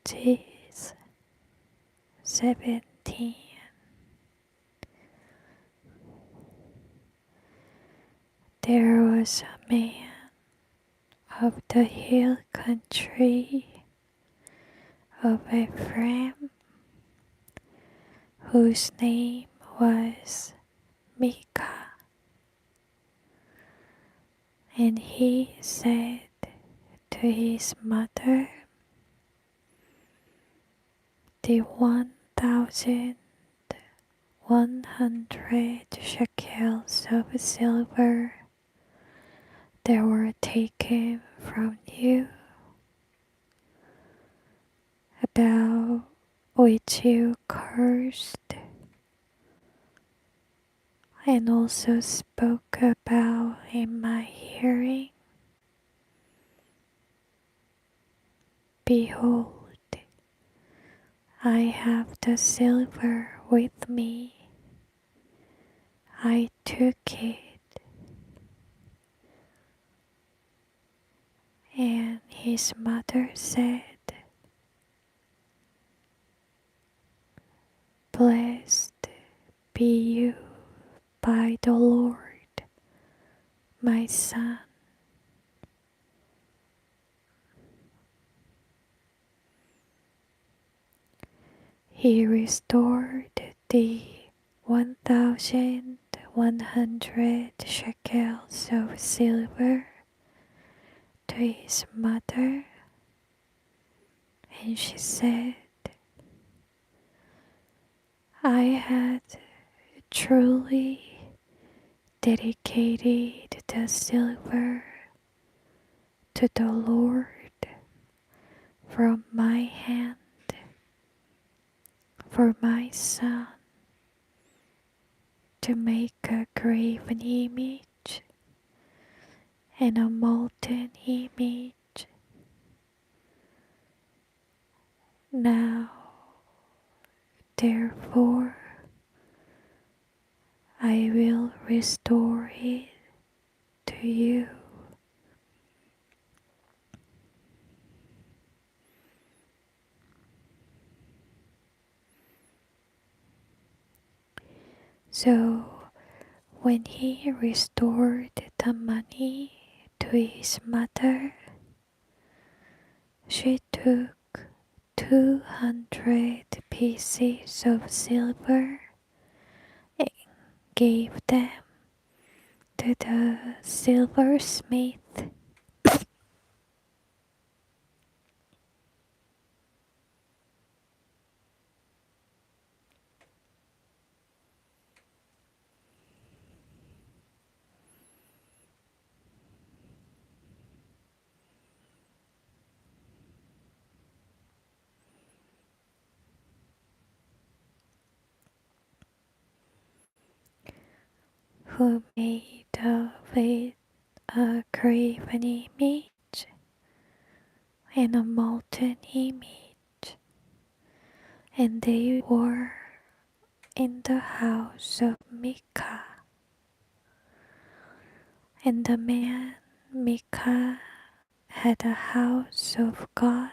Judges 17. There was a man of the hill country of Ephraim, whose name was Micah. And he said to his mother, the 1,100 shekels of silver that were taken from you, about which you cursed, and also spoke about in my hearing, behold, I have the silver with me. I took it. And his mother said, Blessed be you by the Lord, my son. He restored the 1,100 shekels of silver to his mother, and she said, I had truly dedicated the silver to the Lord from my hand for my son to make a graven image and a molten image. Now, therefore, I will restore it to you. So, when he restored the money to his mother, she took 200 pieces of silver and gave them to the silversmith. Who made of it a graven image and a molten image, and they were in the house of Micah. And the man Micah had a house of God,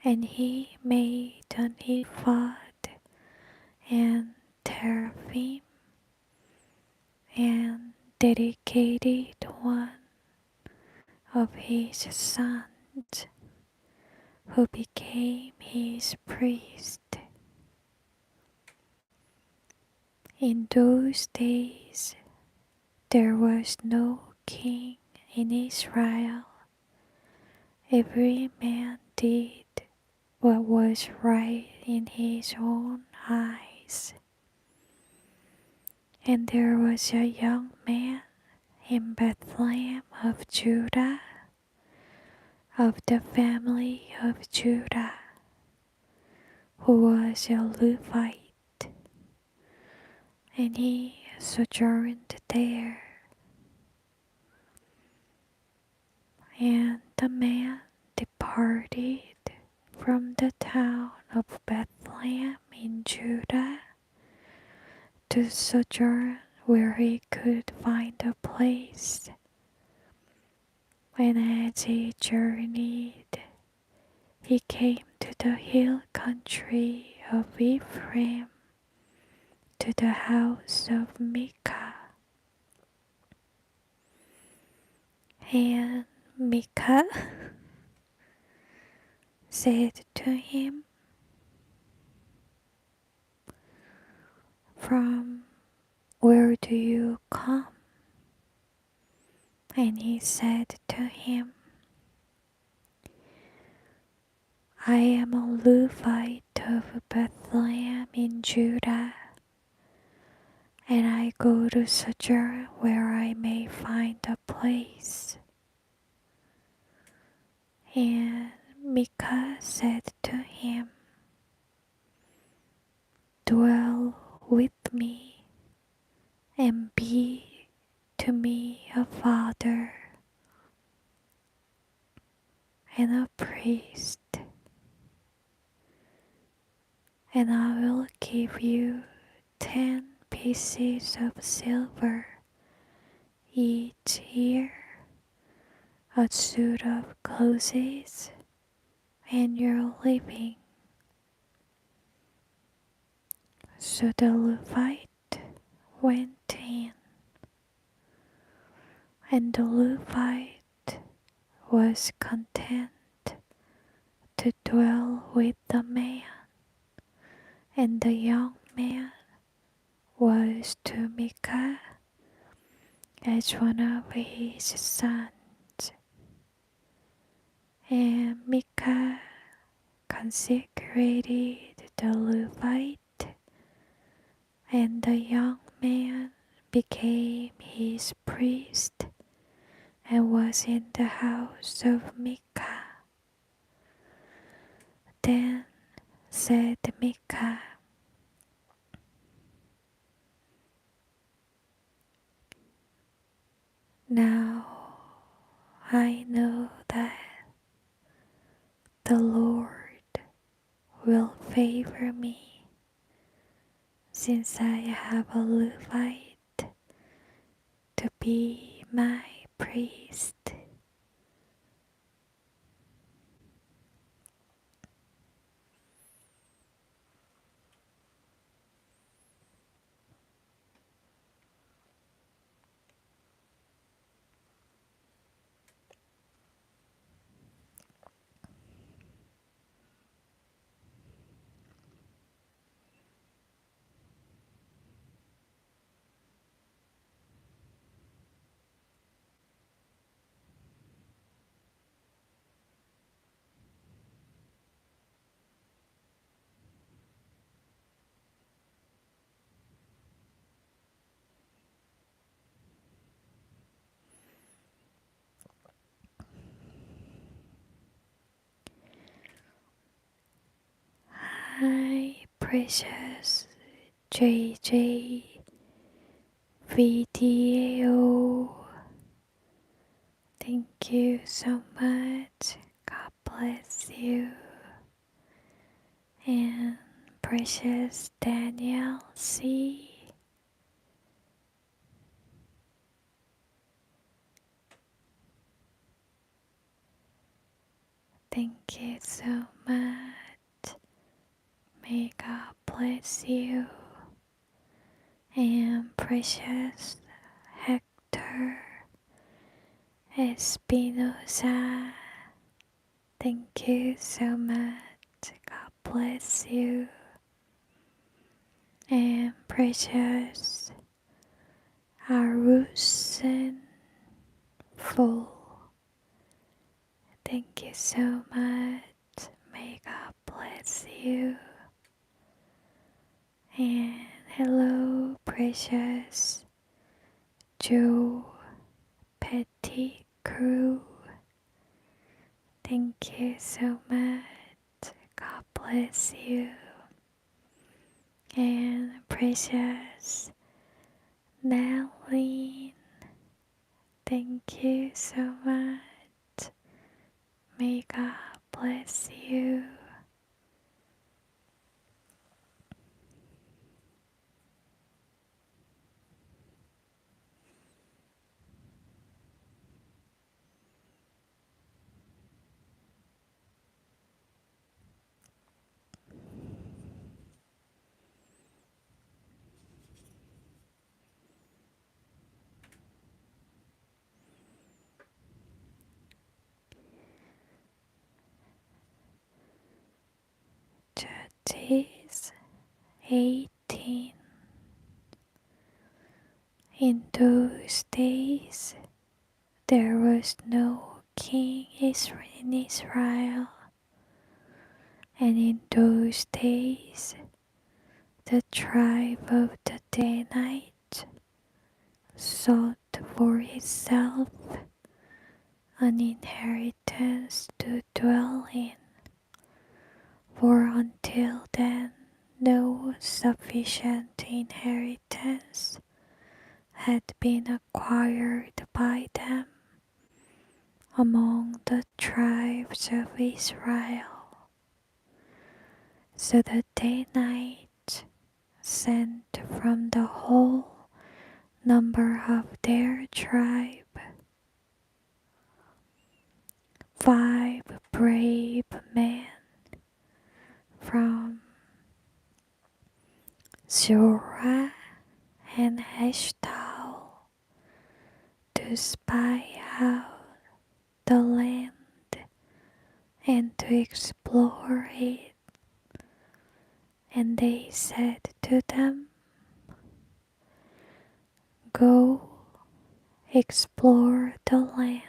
and he made an ephod and teraphim, and dedicated one of his sons, who became his priest. In those days there was no king in Israel. Every man did what was right in his own eyes. And there was a young man in Bethlehem of Judah, of the family of Judah, who was a Levite, and he sojourned there. And the man departed from the town of Bethlehem in Judah to sojourn where he could find a place. And as he journeyed, he came to the hill country of Ephraim, to the house of Micah. And Micah said to him, "From where do you come?" And he said to him, "I am a Levite of Bethlehem in Judah, and I go to sojourn where I may find a place." And Micah said to him, "Dwell with me and be to me a father and a priest, and I will give you 10 pieces of silver each year, a suit of clothes, and your living." So the Levite went in, and the Levite was content to dwell with the man, and the young man was to Micah as one of his sons. And Micah consecrated the Levite, and the young man became his priest and was in the house of Micah. Then said Micah, "Now I know that the Lord will favor me, since I have a Levite to be my priest." Hi, precious JJ video. Thank you so much. God bless you. And precious Daniel C. Thank you so much. May God bless you. And precious Hector Espinosa, thank you so much. God bless you. And precious Arusen Full, thank you so much. May God bless you. And hello, precious Joe Petty Crew. Thank you so much. God bless you. And precious Natalie, thank you so much. May God bless you. Genesis 18. In those days there was no king in Israel, and in those days the tribe of the Danites sought for itself an inheritance to dwell in, for until then no sufficient inheritance had been acquired by them among the tribes of Israel. So the Danites sent from the whole number of their tribe 5 brave men from Zorah and Eshtaol to spy out the land and to explore it. And they said to them, "Go, explore the land."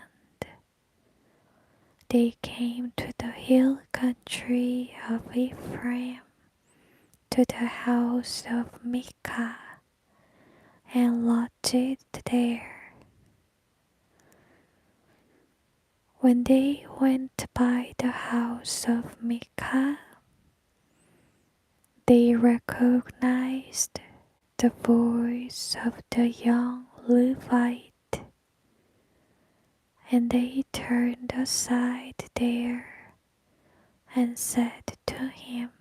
They came to the hill country of Ephraim, to the house of Micah, and lodged there. When they went by the house of Micah, they recognized the voice of the young Levite, and they turned aside there and said to him,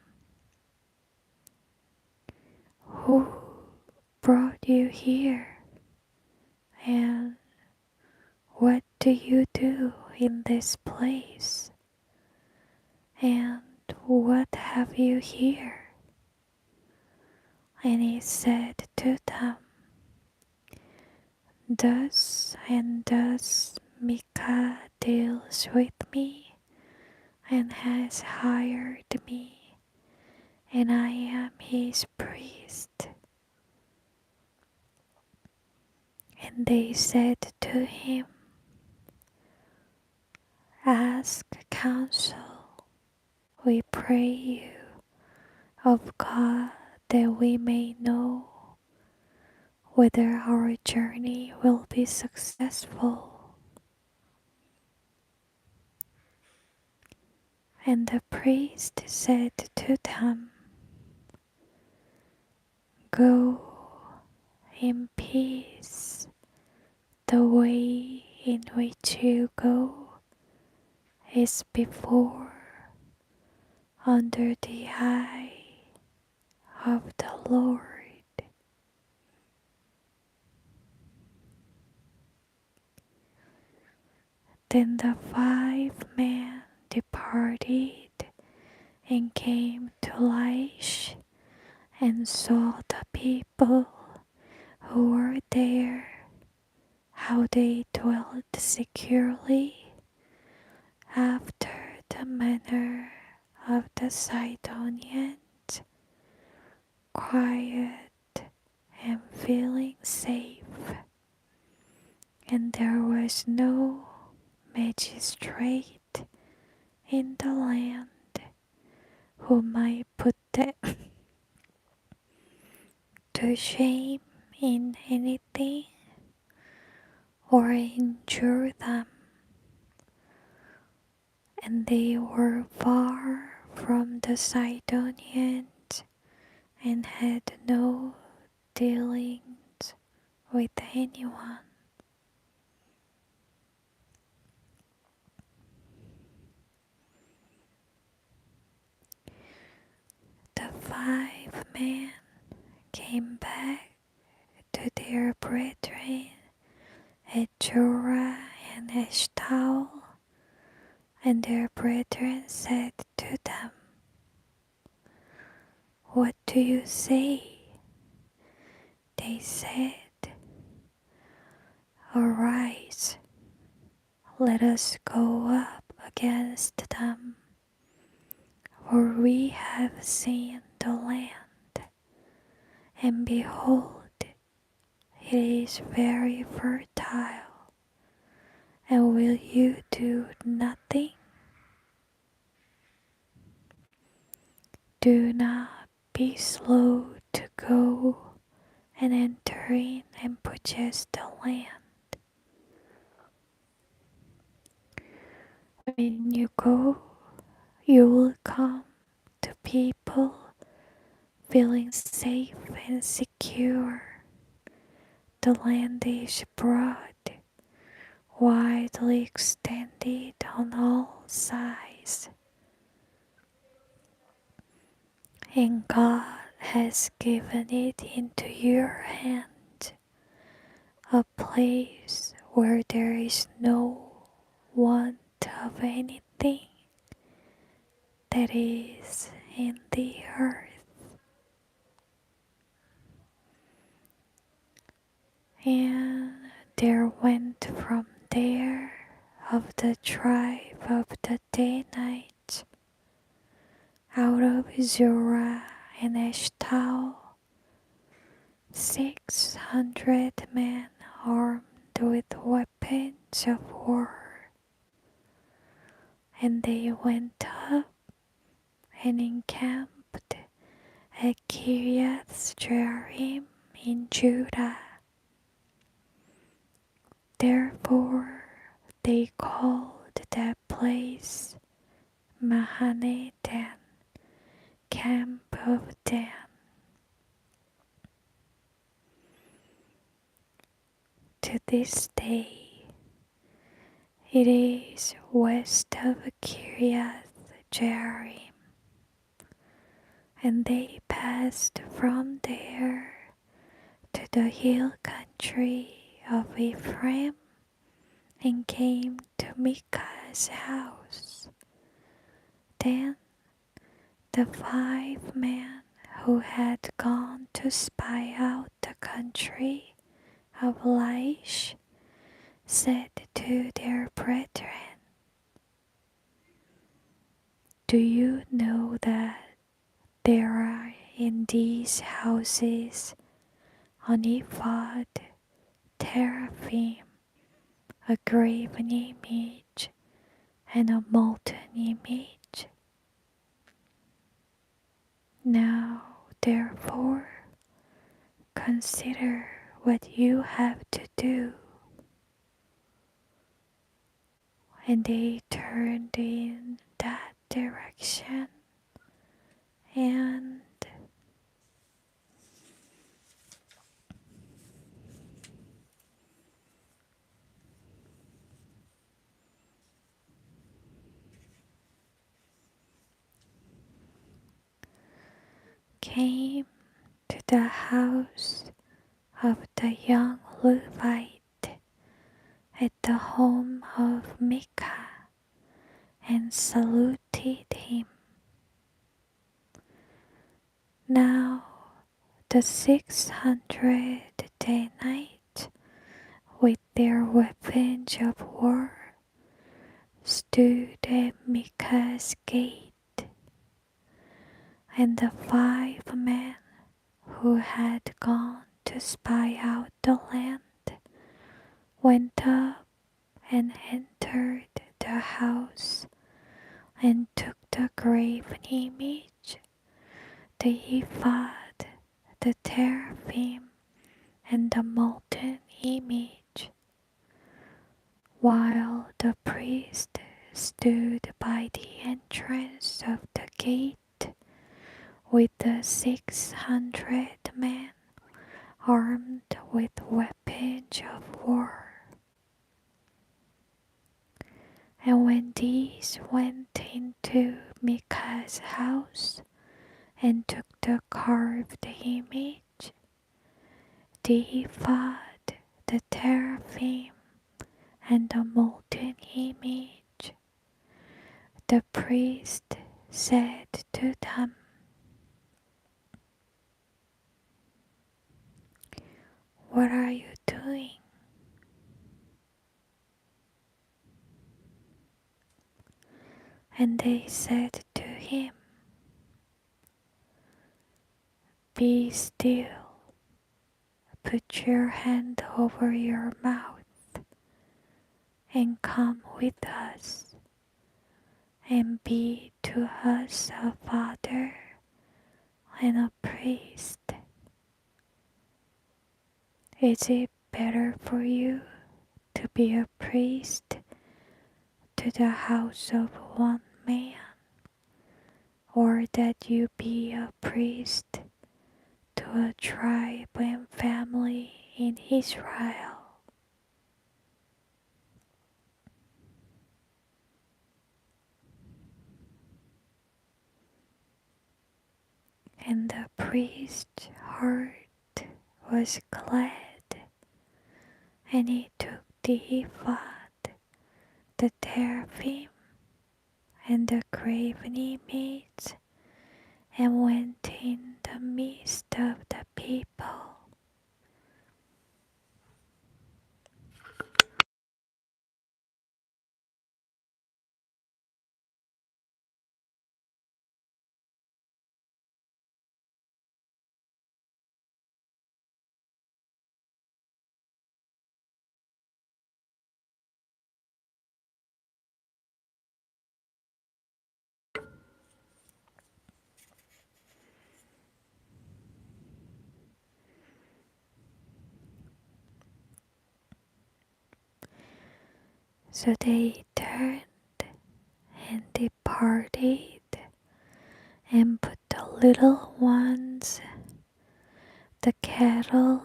"Who brought you here? And what do you do in this place? And what have you here?" And he said to them, "Thus and thus Micah deals with me and has hired me, and I am his priest." And they said to him, "Ask counsel, we pray you, of God, that we may know whether our journey will be successful." And the priest said to them, "Go in peace. The way in which you go is before under the eye of the Lord." Then the 5 men departed and came to Laish and saw the people who were there, how they dwelt securely after the manner of the Sidonians, quiet and feeling safe. And there was no magistrate in the land who might put them to shame in anything or injure them. And they were far from the Sidonians and had no dealings with anyone. The 5 men came back to their brethren at Zorah and Eshtaol, and their brethren said to them, "What do you say?" They said, "Arise, let us go up against them, For we have seen the land, and behold, it is very fertile. And will you do nothing? Do not be slow to go and enter in and possess the land. When you go, you will come to people feeling safe and secure. The land is broad, widely extended on all sides, and God has given it into your hand, a place where there is no want of anything that is in the earth. And there went from there of the tribe of the Danites, out of Zorah and Eshtaol, 600 men armed with weapons of war. And they went up and encamped at Kiriath-Jearim in Judah. Therefore they called that place Mahane Dan, Camp of Dan. To this day, it is west of Kiriath-Jearim, and they passed from there to the hill country of Ephraim and came to Micah's house. Then the 5 men who had gone to spy out the country of Laish said to their brethren, Do you know that there are in these houses an ephod, teraphim, a graven image, and a molten image? Now, therefore, consider what you have to do. And they turned in that direction and came to the house of the young Levite at the home of Micah and saluted him. Now the 600 Danites with their weapons of war stood at Micah's gate, and the 5 men who had gone to spy out the land went up and entered the house and took the graven image, the ephod, the teraphim, and the molten image, while the priest stood by the entrance of the gate with the 600 men armed with weapons of war. And when these went into Micah's house and took the carved image, the ephod, the teraphim, and the molten image, the priest said to them, What are you doing? And they said to him, be still. Put your hand over your mouth and come with us, and be to us a father and a priest. Is it better for you to be a priest to the house of one man, or that you be a priest to a tribe and family in Israel? And the priest's heart was glad, and he took the ephod, the teraphim, and the graven image, and went in the midst of the people. So they turned and departed, and put the little ones, the cattle,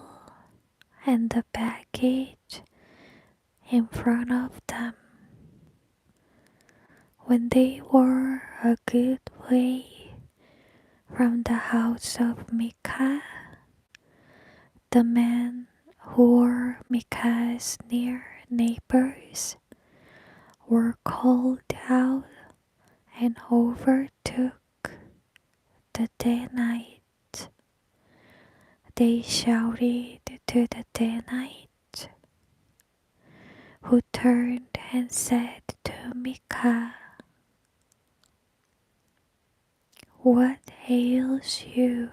and the baggage in front of them. When they were a good way from the house of Micah, the men who were Micah's near neighbors were called out and overtook the Danites. They shouted to the Danites, who turned and said to Micah, "What ails you,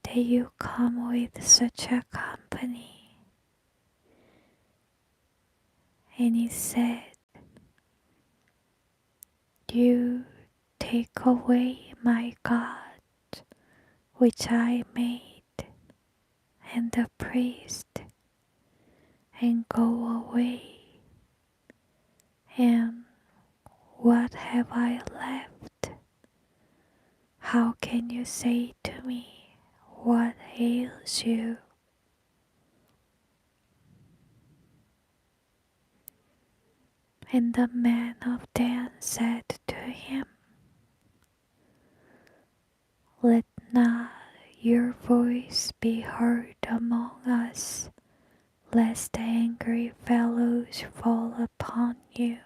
that you come with such a company?" And he said, "You take away my God, which I made, and the priest, and go away. And what have I left? How can you say to me, what ails you?" And the men of Dan said to him, "Let not your voice be heard among us, lest the angry fellows fall upon you,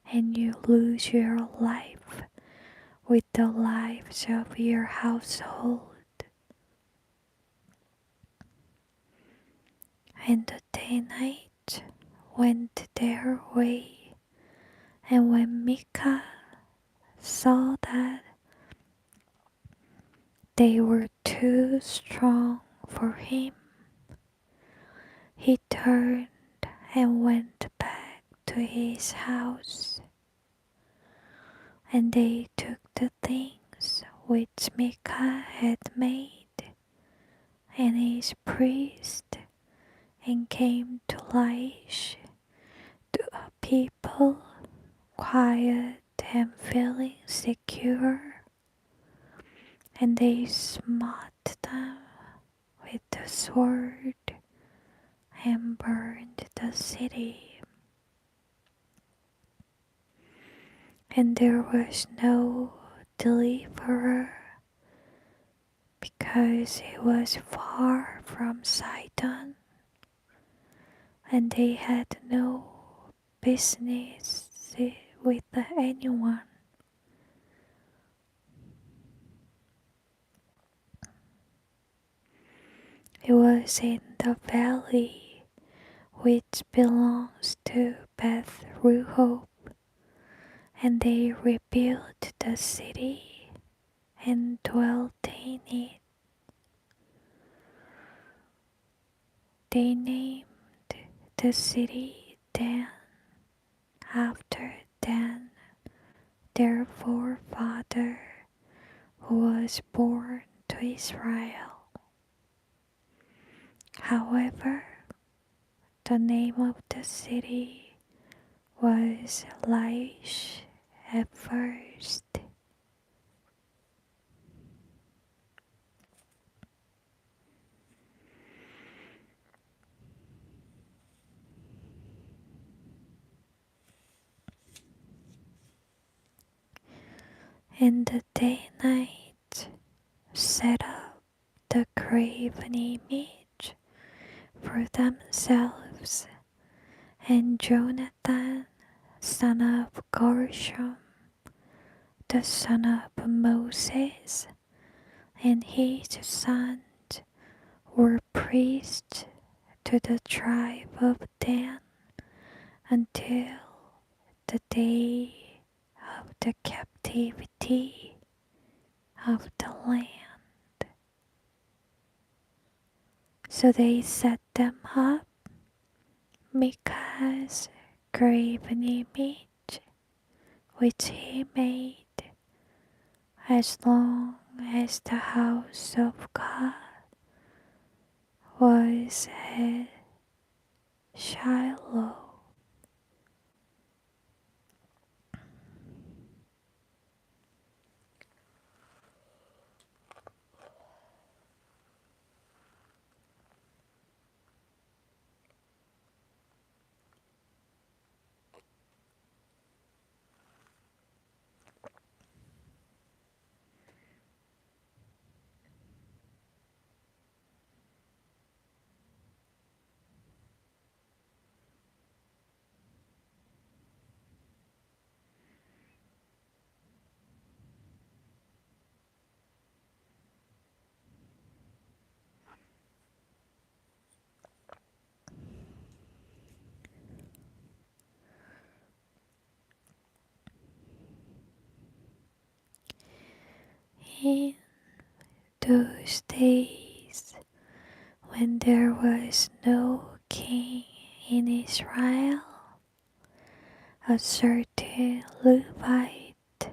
and you lose your life with the lives of your household." And the Danites went their way, and when Micah saw that they were too strong for him, he turned and went back to his house. And they took the things which Micah had made, and his priest, and came to Laish, to a people quiet and feeling secure, and they smote them with the sword and burned the city. And there was no deliverer, because it was far from Sidon, and they had no business with anyone. It was in the valley which belongs to Beth Rehob, and they rebuilt the city and dwelt in it. They named the city Dan after Dan, their forefather, who was born to Israel. However, the name of the city was Laish at first. And the Danites set up the graven image for themselves, and Jonathan, son of Gershom, the son of Moses, and his sons were priests to the tribe of Dan until the day of the captivity of the land. So they set them up, Micah's graven image, which he made, as long as the house of God was at Shiloh. In those days, when there was no king in Israel, a certain Levite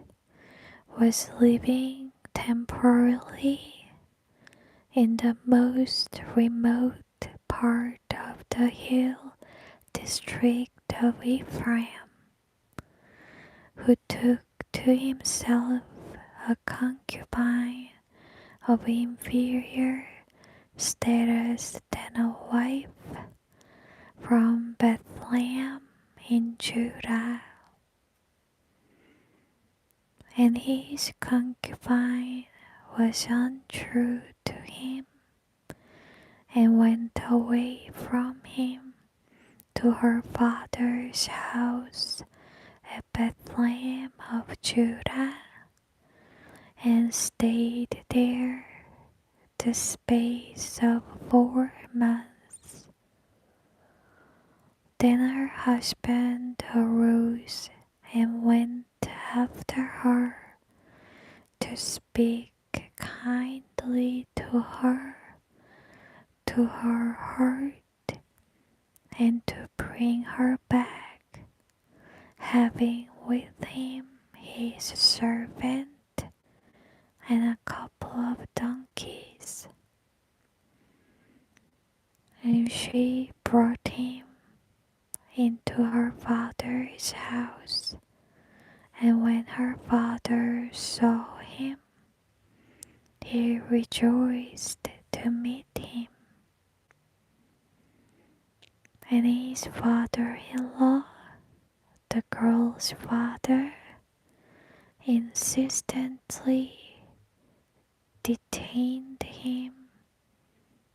was living temporarily in the most remote part of the hill district of Ephraim, who took to himself a concubine of inferior status than a wife from Bethlehem in Judah. And his concubine was untrue to him and went away from him to her father's house at Bethlehem of Judah, and stayed there the space of 4 months. Then her husband arose and went after her to speak kindly to her heart, and to bring her back, having with him his servant and a couple of donkeys. And she brought him into her father's house, and when her father saw him, he rejoiced to meet him. And his father-in-law, the girl's father, insistently detained him,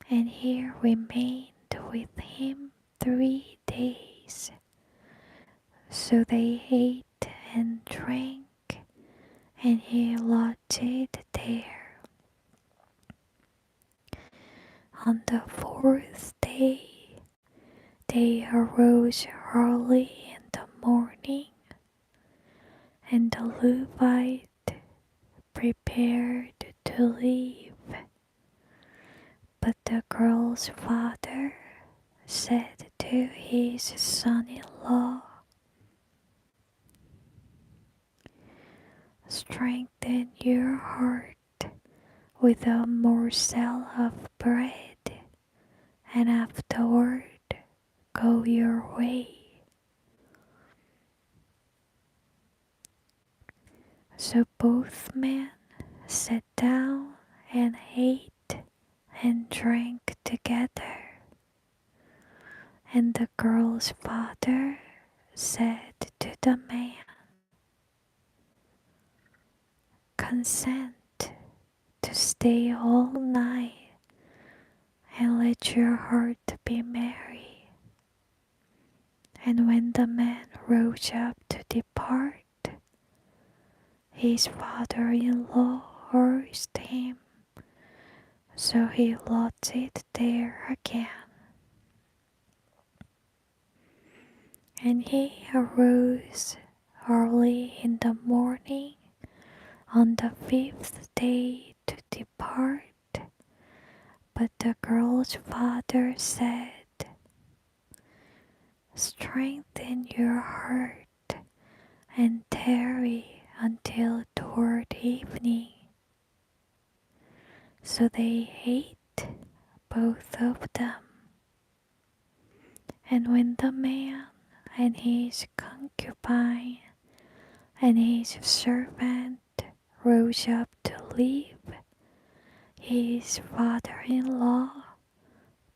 and he remained with him 3 days. So they ate and drank, and he lodged there. On the 4th day, they arose early in the morning, and the Levite prepared to leave. But the girl's father said to his son-in-law, "Strengthen your heart with a morsel of bread, and afterward go your way." So both men sat down and ate and drank together. And the girl's father said to the man, "Consent to stay all night and let your heart be merry." And when the man rose up to depart, his father-in-law urged him, so he lodged there again. And he arose early in the morning on the 5th day to depart. But the girl's father said, "Strengthen your heart and tarry until toward evening." So they ate, both of them. And when the man and his concubine and his servant rose up to leave, his father-in-law,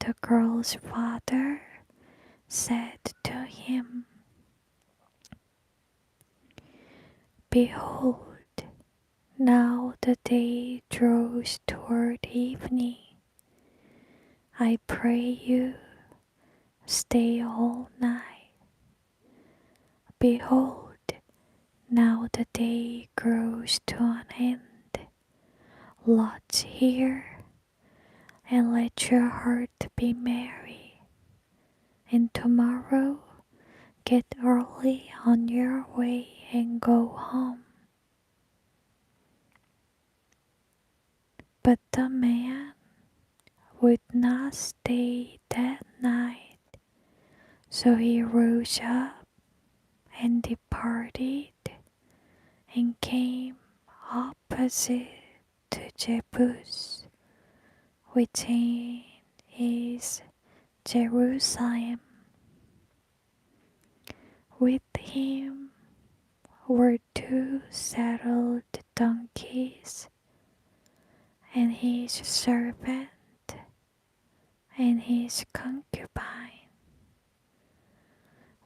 the girl's father, said to him, "Behold, now the day draws toward evening. I pray you, stay all night. Behold, now the day grows to an end. Lodge here, and let your heart be merry. And tomorrow get early on your way and go home." But the man would not stay that night, so he rose up and departed and came opposite to Jebus, which is Jerusalem. With him were 2 saddled donkeys, and his servant and his concubine.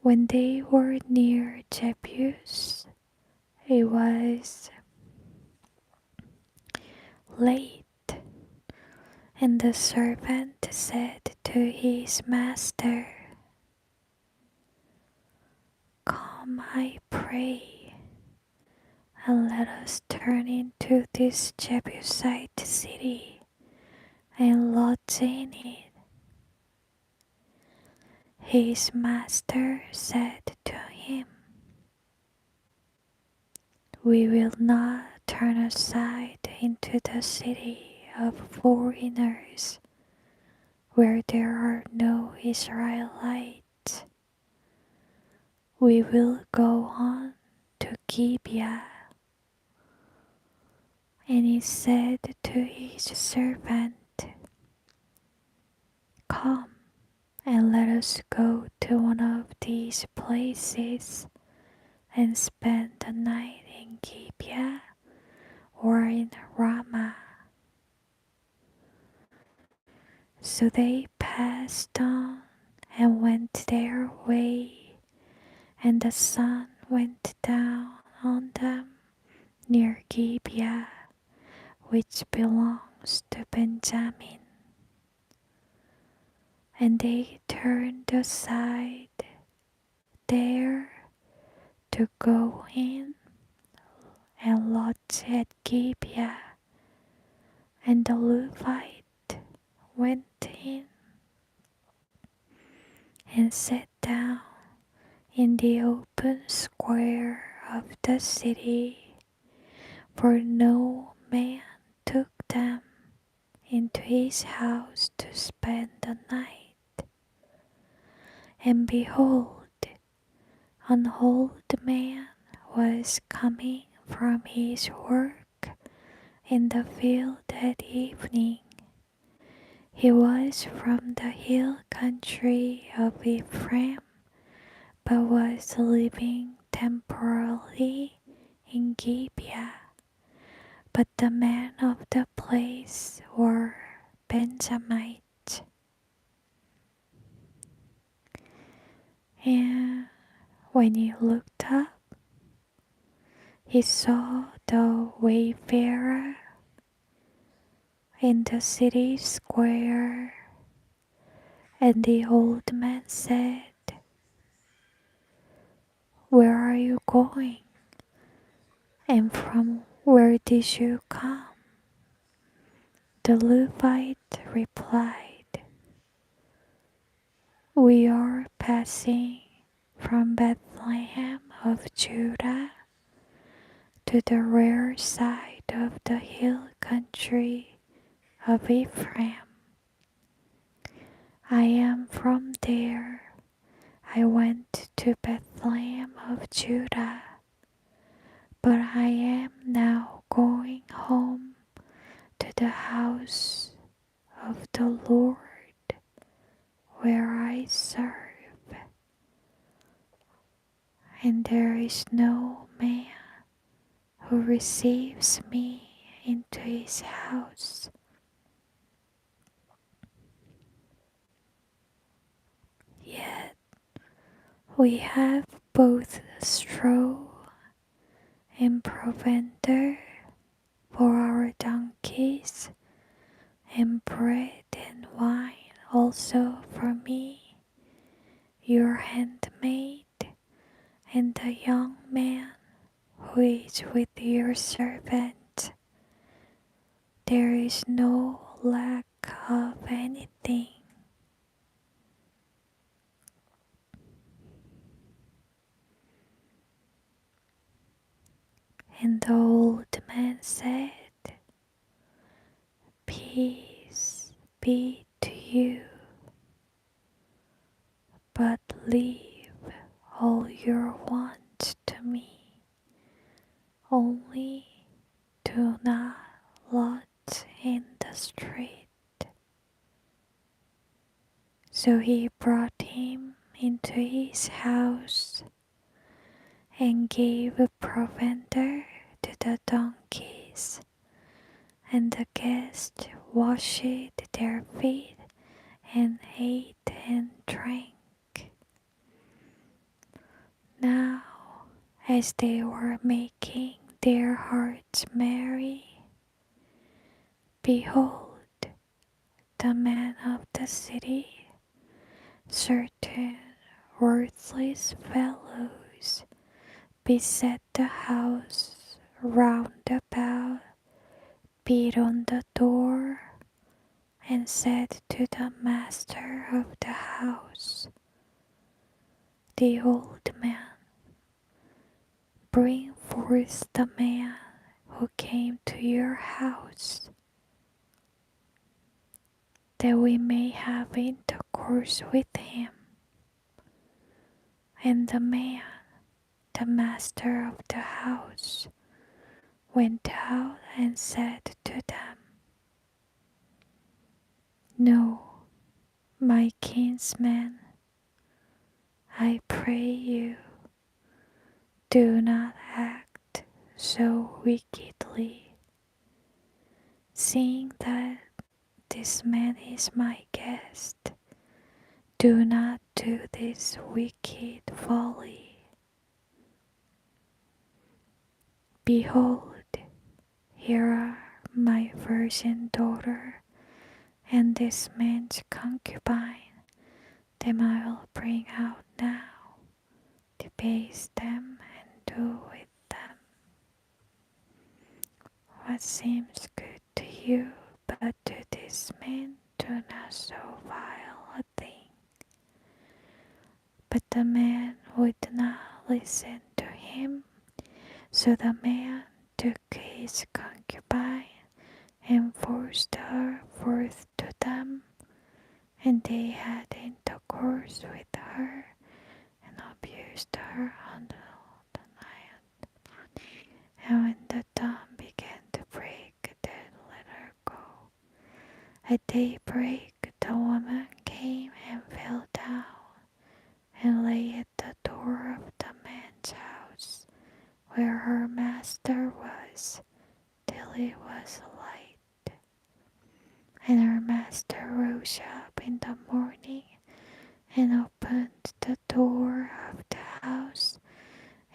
When they were near Jebus, it was late, and the servant said to his master, "Come, I pray, and let us turn into this Jebusite city and lodge in it." His master said to him, "We will not turn aside into the city of foreigners, where there are no Israelites. We will go on to Gibeah." And he said to his servant, "Come, and let us go to one of these places and spend the night in Gibeah or in Ramah." So they passed on and went their way, and the sun went down on them near Gibeah, which belongs to Benjamin. And they turned aside there to go in and lodge at Gibeah, and the Levite went in and sat down in the open square of the city, for no man took them into his house to spend the night. And behold, an old man was coming from his work in the field at evening. He was from the hill country of Ephraim, but was living temporarily in Gibeah. But the men of the place were Benjamites. And when he looked up, he saw the wayfarer in the city square, and the old man said, "Where are you going? And from where did you come?" The Levite replied, "We are passing from Bethlehem of Judah to the rear side of the hill country of Ephraim. I am from there. I went to Bethlehem of Judah, but I am now going home to the house of the Lord where I serve. And there is no man who receives me into his house. Yet we have both straw and provender for our donkeys, and bread and wine also for me, your handmaid, and the young man who is with your servant. There is no lack of anything." And the old man said, "Peace be to you, but leave all your wants to me. Only do not lot in the street." So he brought him into his house and gave a provender to the donkeys, and the guests washed their feet and ate and drank. Now, as they were making their hearts merry, behold, the men of the city, certain worthless fellows, beset the house round about, beat on the door, and said to the master of the house, "The old man, bring forth the man who came to your house, that we may have intercourse with him." And the man, the master of the house, went out and said to them, "No, my kinsmen, I pray you, do not act so wickedly, seeing that this man is my guest. Do not do this wicked folly. Behold, here are my virgin daughter and this man's concubine, them I will bring out now, debase them and do with them what seems good to you, but to this man do not so vile a thing." But the man would not listen to him, so the man took his his concubine and forced her forth to them, and they had intercourse with her and abused her until the night. And when the dawn began to break, they let her go. At daybreak, the woman came and fell down and lay at the door of the man's house where her master was, till it was light. And her master rose up in the morning and opened the door of the house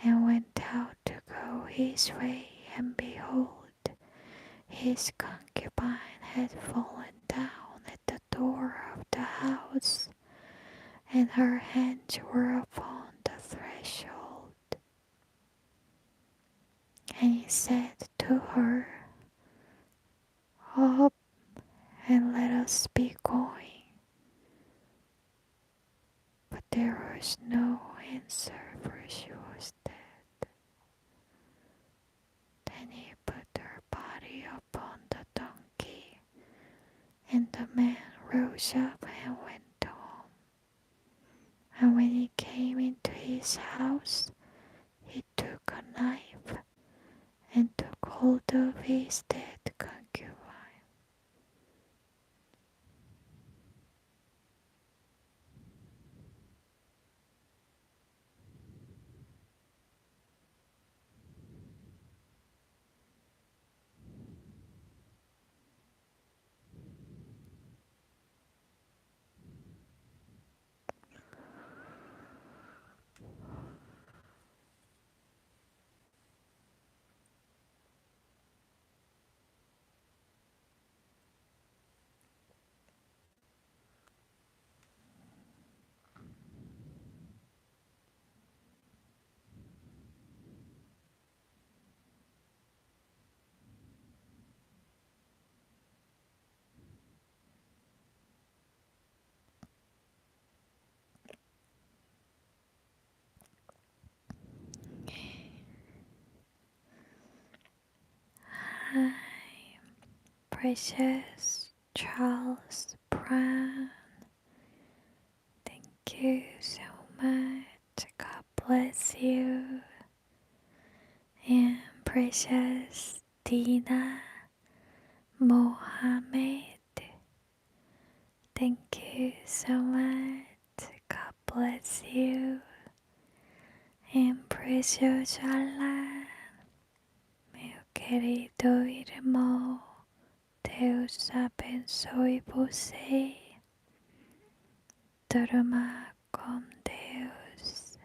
and went out to go his way, and behold, his concubine had fallen down at the door of the house, and her hands were upon the threshold. And he said to her, Up, and let us be going. But there was no answer, for she was dead. Then he put her body upon the donkey, and the man rose up and went home. And when he came into his house, he took a knife and took hold of his dead concubine. I'm Precious Charles Brown. Thank you so much. God bless you. And Precious Dina Mohammed. Thank you so much. God bless you. And Precious Alan. Meu querido irmão, Deus abençoe você. Durma com Deus.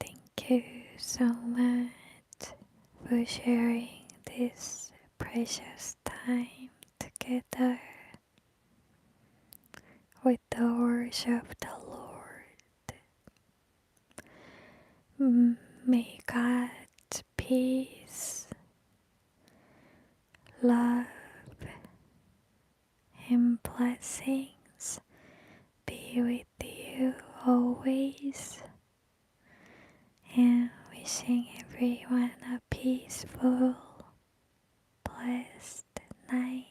Thank you so much for sharing this precious time together with the words of the Lord. May God's peace, love, and blessings be with you always. And we wishing everyone a peaceful, blessed night.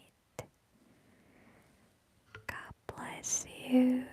God bless you.